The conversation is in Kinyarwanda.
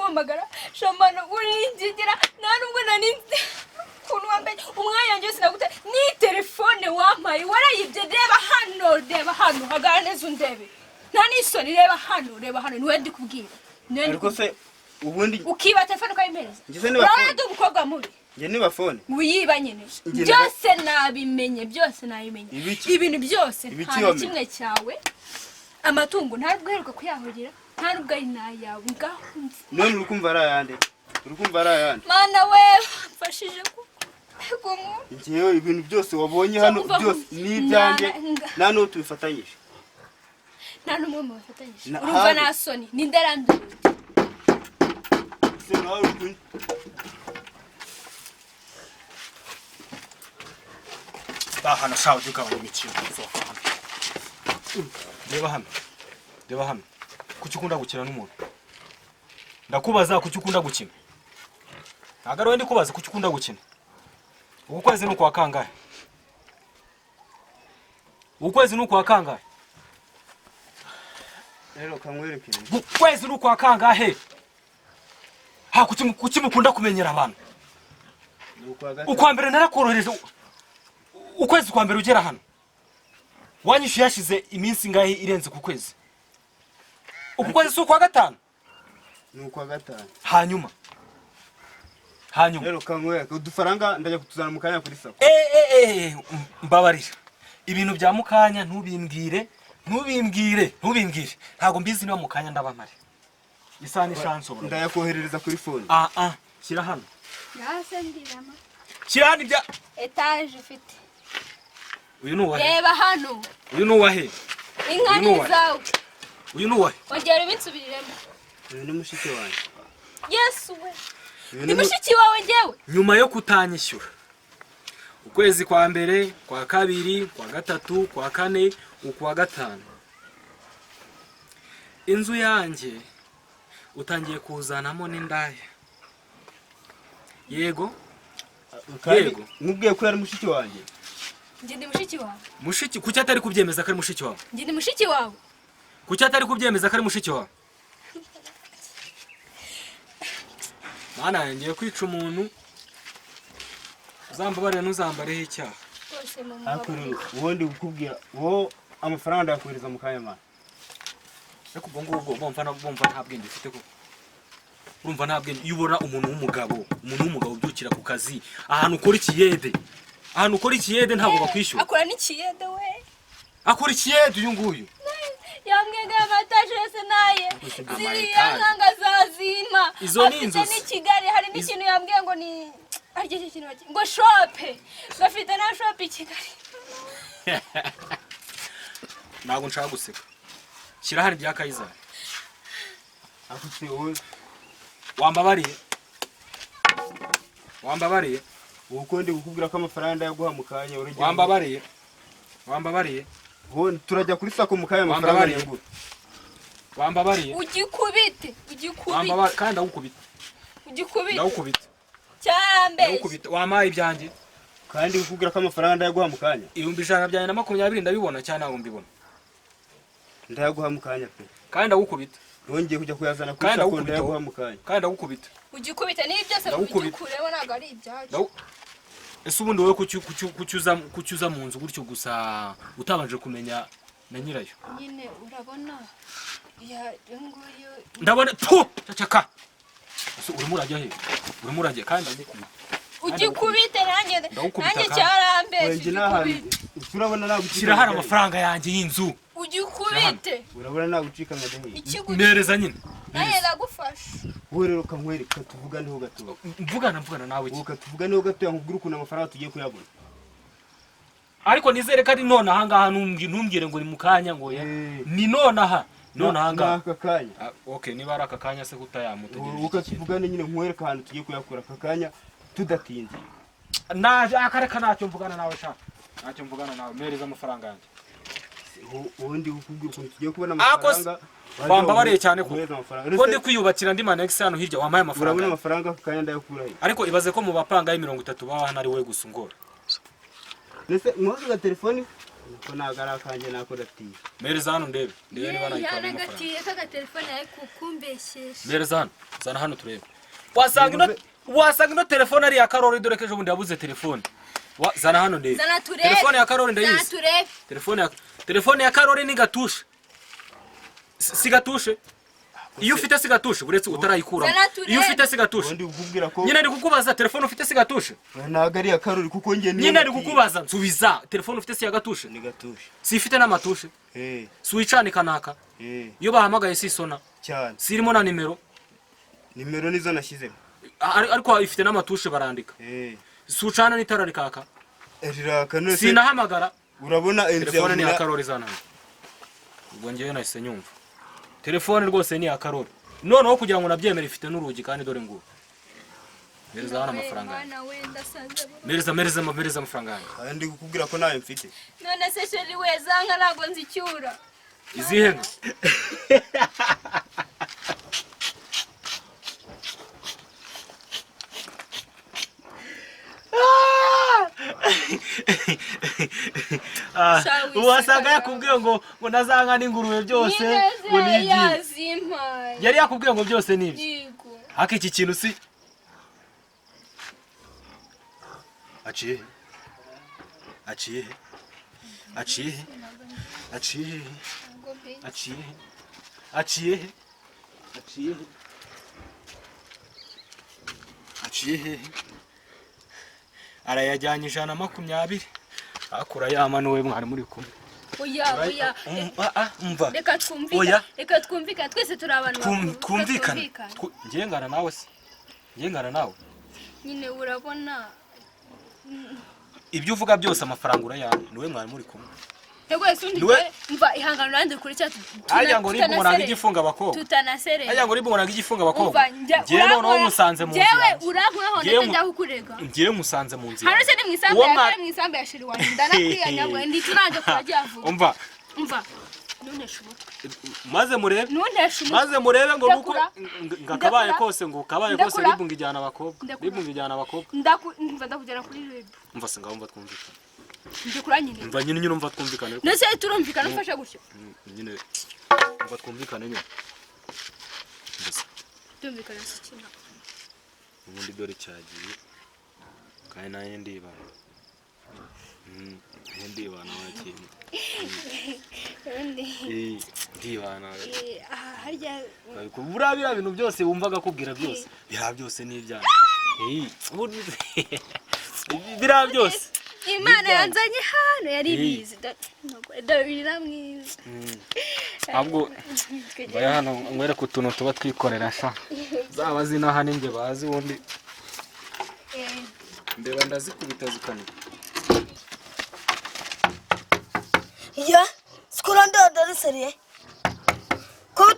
guhamagara shambano urinjigira nta nubwo naninze kuntu wambaye umwanya njye sinaguta ni telefone wampaye warayibye reba hano hagara neza undebe nta n'isoni reba hano niwe ndi kubwira ariko se ubundi ukiba telefone ukayimereza urabona ndi umukobwa mubi njye niba phone wiyiba nyine byose nabimenye ibintu byose nta kimwe cyawe amatungo ntabwo heruka kuyahogera nta nubwo ari nayawe ngahunze none urukumva ari ayande mana we mfashije ko njyewe ibintu byose wabonye hano byose ni ibyanjye nta n'uwo tubifatanyije nta n'umwe mu bafatanyije urumva nta soni ni ndarandura se nawe uri bahana shawo dukabanya imikino reba hano kuki ukunda gukina n'umuntu ndakubaza kuki ukunda gukina ntabwo ari we ndi kubaza kuki ukunda gukina ukwezi nuko wakangaye rero kamwereke ukwezi nuko wakangahe ha kuki mukunda kumenyera abantu ukwa mbere narakorohereje ukwezi kwa mbere ugera hano wanyishuye yashize iminsi ngahe irenze ku kwezi ukwezi si ukwa gatanu hanyuma rero kamwereke udufaranga ndajya kutuzana mu kanya kuri sako mbabarira ibintu bya mukanya ntubimbwire ntabwo mbizi niba mukanya ndabamare isa n'ishanso ndayakoherereza kuri phone shyira hano yase ndirama shyira hano ibya etage ufite uyu nuwahe reba hano uyu nuwahe inka nizawe uyu nuwahe ongera ibinsubiriremo uyu ni mushiki wanjye yesu we ni mushiki wawe njyewe nyuma yo kutanyishyura ukwezi kwa mbere kwa kabiri kwa gatatu kwa kane ukwa gatanu inzu yanjye utangiye kuzanamo n'indaya yego mubwiye ko yari mushiki wanjye njye ndi mushiki wawe kuki atari kubyemeza ko ari mushiki wawe njye ndi mushiki wawe kuki atari kubyemeza ko ari mushiki wawe mana ngiye kwica umuntu uzambabarira ntuzambareho icyaha ubundi gukubwira wo amafaranga ndayakohereza mu kanya mana ariko ubwo ngubwo bumva nta bwenge ufite koko urumva nta bwenge iyo ubona umuntu w'umugabo ubyukira ku kazi ahantu ukora ikiyede ntabwo bakwishyura akora n'ikiyede we akora ikiyede uyu nguyu yambwiye amataje yose naye ziriya nkanga zazima izo ni inzozi ni Kigali hari n'ikintu yambwiye ngo ni aryo kintu ngo shope gafite na shope i Kigali ntabwo nshaka guseka shyira hari bya Kayizari afite wowe wambabariye uko ndi gukubwira ko amafaranga yaguha mu kanya wambabariye turajya kuri sako mu kanya amafaranga yagura ugikubite kandi ndagukubita cyambere wamaye ibyanjye kandi gukubwira ko amafaranga yaguha mu kanya 120 ndabibona cyane ntabwo mbibona ndayaguha mu kanya pe kandi ndagukubita nongeye kujya kuyazana kuri sako ndayaguha mu kanya kandi ndagukubita ugikubita ni byose ugikureho ntabwo ari ibyacu ese ubundi wowe kucyuza mu nzu gutyo gusa utabanje kumenya na nyirayo nyine urabona nguyu ndabona cacaka urimo urajya kandi ndagukubita ugikubite nanjye cyarambeshye urabona nagushyira hari amafaranga yanjye y'inzu ugikubite urabona nagucika nkadahiye nereza nyine naye nagufasha wowe rero kamwereka tuvuganeho gato mvugana nawe iki tuvuganeho gato nkubwira ukuntu amafaranga tugiye kuyabona ariko nizere ko ari none aha ngaha ntumbwire ngo ni mu kanya ngo ni none aha aka kanya okay niba ari aka kanya se kutayamutegereje ukatuvugane nyine nkwereka ahantu tugiye kuyakura aka kanya tudatinze naje akareka ntacyo mvugana nawe mereza amafaranga yanjye ubundi ukubwira ukuntu tugiye kubona amafaranga wambabariye cyane ko ndi kwiyubakira ndi manex hano hirya wamaye amafaranga urabona amafaranga kanya ndayakuraho ariko ibaze ko mu bapanga y'30 baba hano ari we gusungora nese mwaza telefone Ko nagara kanje nako datiye. Mereza hano ndebe niba nayikaba amafaranga. Yaragatiye kaka telefone yawe kukumbeshesha. Mereza hano zana hano turebe. Wasanga ino telefone ari ya Karori dore kejo bundi yabuze telefone. Zana hano ndebe. Telefone ya Karori ndayizi. Telefone ya Karori ni gatushe. Si gatushe. Iyo ufite sigatushe uretse utarayikura. Iyo ufite sigatushe. Ndi kukubwira ko nyine ndi kukubaza telefone ufite sigatushe. Nagari ya Karori kuko nge ni. Nyine ndi kukubaza nsubiza telefone ufite sigatushe. Ni gatushe. Si ifite n'amatushe. Suicane kanaka. Iyo bahamagaye si sona. Cyane. Sirimo na nimero. Nimero nizo nashize. Ariko ifite n'amatushe barandika. Sucana n'itara rikaka. Riraka nose. Sinahamagara. Urabona telefone ni ya Karori zana. Ubwo ngewe nahise nyumva. Telefone rwose ni ya Karori. Noneho kugira ngo nabyemere ifite n'urugi kandi dore ngo. Mereza hano amafaranga. Mereza amafaranga yanjye. Kandi kukubwira ko nawe mfite. None se sheri we zanga nago nzicyura. Izihe ngo? Uwasanga yakubwiye ngo nazanga n'ingurube byose ngo nigi. Yari yakubwiye ngo byose nibyo. Haka iki kintu si aciye arayajyanye 120 akura yamanuwe mwari muri kumwe. Oya umva reka twumvikana twese turi abantu twumvikana ngengana nawe se ngengana nawe nyine urabona ibyo uvuga byose amafaranga urayana niwe mwari muri kumwe. Ego sundi mva ihangano rande kuri cyatu ajya ngo ribu muranga igifunga abakobwa tutanasereye ajya ngo ribu muranga igifunga abakobwa ngiye noneho musanze mu nzira jewe urankuraho ndajya kukurega ngiye musanze mu nzira hano se ni mwisambe ya shiri wanjye ndanakwiyanya ngo ndi turanje kurajya vuga umva maze murebe ngo nuko ngakabaye kose ngo kabaye kose ribu ngijyana abakobwa ndakugera kuri ribu umva singa umva twumvikana ndikuranyine umva nyine umva twumvikana nese turumvikana ufasha gutyo nyine umva twumvikana nyine tumvikana sikina ubundi dore cyagiye kandi naye ndibana ndibana wakintu ndibana harya burabira ibintu byose wumvaga kubwira byose bira byose n'ibyana bira byose Imana yanzanye hano yari bizi ndabira mwiza ahubwo baya hano ngwere kutuntu tuba twikorera sha zaba zina hano nge bazi wundi ndeba ndazikubita zikana ya skora ndadari seriye ko